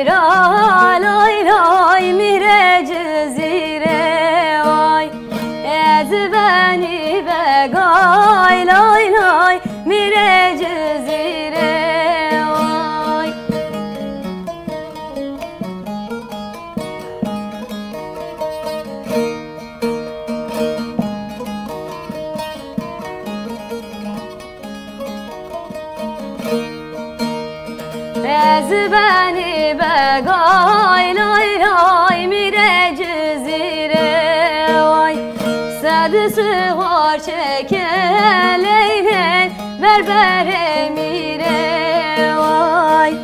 میرا لای لای میره جزیره وای از بنی بگای لای لای میره جزیره وای از بنی بگای لای لای میره جزیره وای صد سوار چکه لیلی بربره میره وای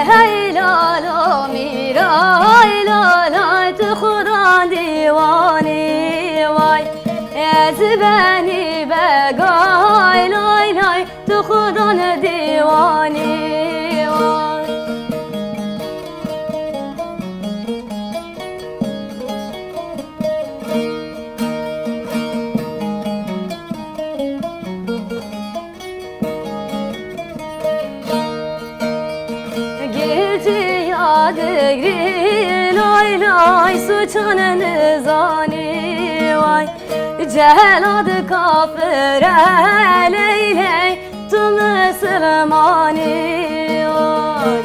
هی لالا میرا ای لالا تو خدا دیوانی وای از بنی بگای لای لای تو خدا دیوانی وای گرتی یادگری لای لای سوچان نزانی وای جهلاد کافر لیلی تو مسلمانی وای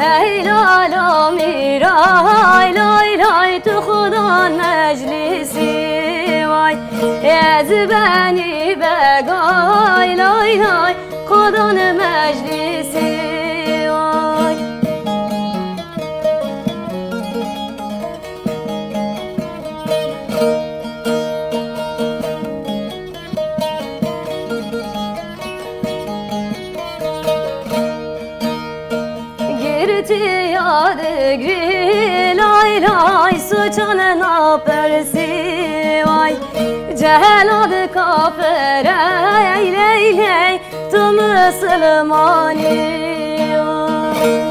هی لالا میرا لای لای تو خدا مجلسی وای از بنی بگای لای لای خدا مجلسی وای گرتی یادگری لای لای سوچان ناپرسی وای جهلاد کافر ای لیلی تو مسلمانی وای